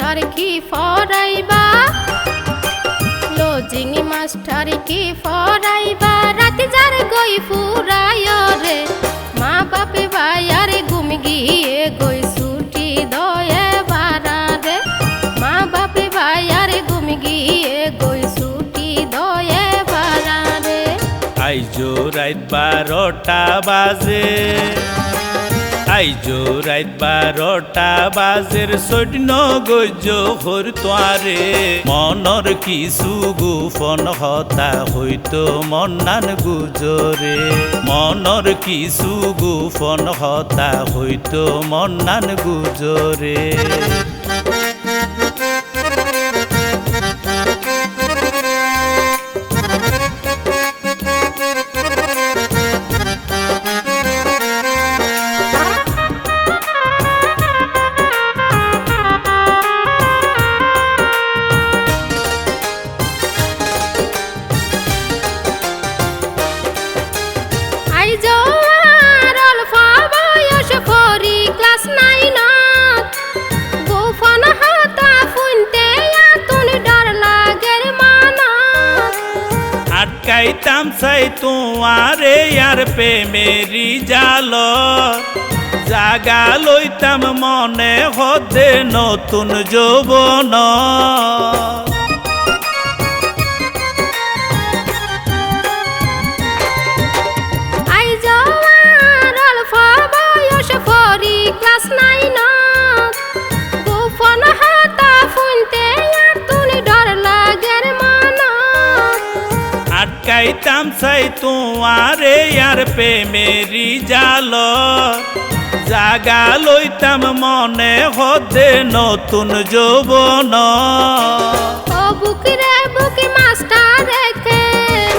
Master কি ফরাইবা lodging master কি ফরাইবা রাতে যার গই ফুরায় রে মা বাপে ভাইয়ার ঘুম গিয়ে গই ছুটি দয়ে বারা রে মা বাপে ভাইয়ার ঘুম গিয়ে গই ছুটি দয়ে বারা রে আইজো রাত 12টা বাজে আইজো রাত 12টা বাজের সৈন্য গজ্য হর তোয়ারে মনর কিছু গোপন হতা হইতো মন্নান গুজরে মনর কিছু গোপন হতা হইতো মন্নান গুজরে আটকাইতাম চাই তোমারে আর প্রেমেরি জাল জাগা লইতাম মনে হতে নতুন যৌবন আটকাইতাম চাই তোমারে আর প্রেমেরি জাল জাগা লইতাম মনে হতে নতুন যৌবন ও বুকরে বুকি মাস্টার রেখেন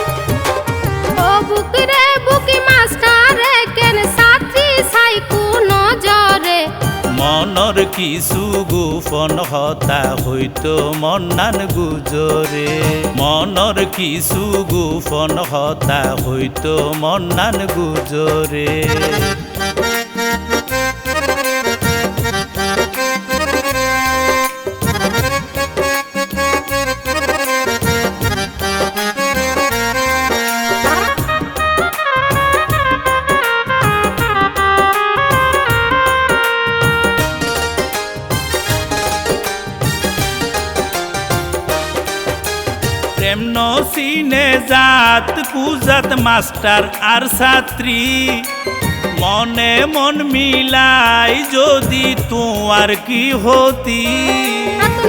ও বুকরে বুকি মাস্টার রেখেন সাথী ছাই কোন জরে মনর কিছু গোপন হতা হইতো মন্নান গুজরে মনর কিছু গোপন হতা হইতো মন্নান গুজরে প্রেম নসিনে জাত কুজাত মাস্টার আর ছাত্রী মনে মন মিলাই যদি তোমার কি হতি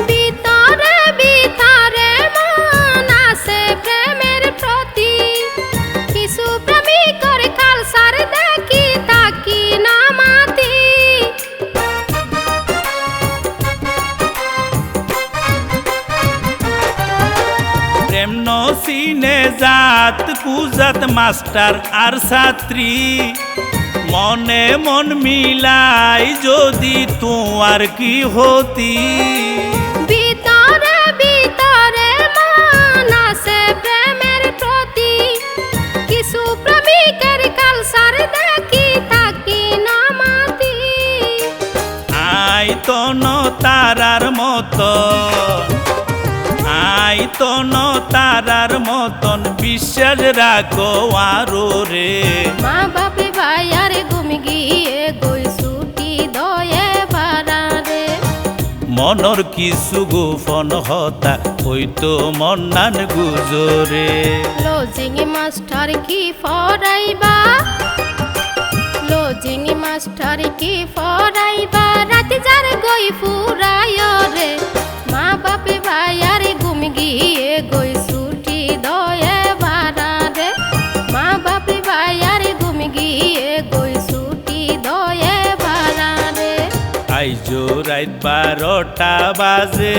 ভিতরে ভিতরে মন আছে প্রেমের প্রতি কিছু প্রেমিকর কালসার দেখি তাকি না মাতি প্রেম নসিনে জাত কুজাত মাস্টার আর ছাত্রী মনে মন মিলাই যদি তোমার কি হতি ভিতরে ভিতরে মন আছে প্রেমের প্রতি কিছু প্রেমিকের কালসার দেখি তাকি না মাতি আই তো ন তারার মতো আই তো ন তারার মতন বিশ্বাস রাখো আরো রে মা বাপে ভাইয়ার ঘুম গিয়ে গই ছুটি দয়ে বারা রে মনর কিছু গোপন হতা হইতো মন্নান গুজরে লজিং মাস্টার কি ফরাইবা লজিং মাস্টার কি ফরাইবা রাতে যার গই ফুরায় রে মা বাপে ভাইয়ার ঘুম গিয়ে গই ছুটি দয়ে বারা রে মা বাপে ভাইয়ার ঘুম গিয়ে গই ছুটি দয়ে বারা রে আইজো রাত 12টা বাজে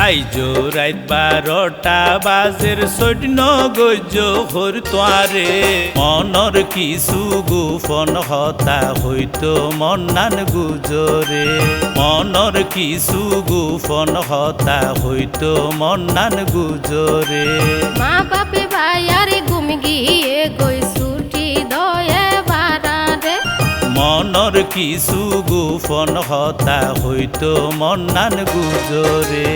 আইজো রাত 12টা বাজের সৈন্য গজ্য হর তোয়ারে মনর কিছু গোপন হতা হইতো মন্নান গুজরে মনর কিছু গোপন হতা হইতো মন্নান গুজরে মা বাপে ভাইয়ার ঘুম গিয়ে গই ছুটি দয়ে বারা রে মনর কিছু গোপন হতা হইতো মন্নান গুজরে।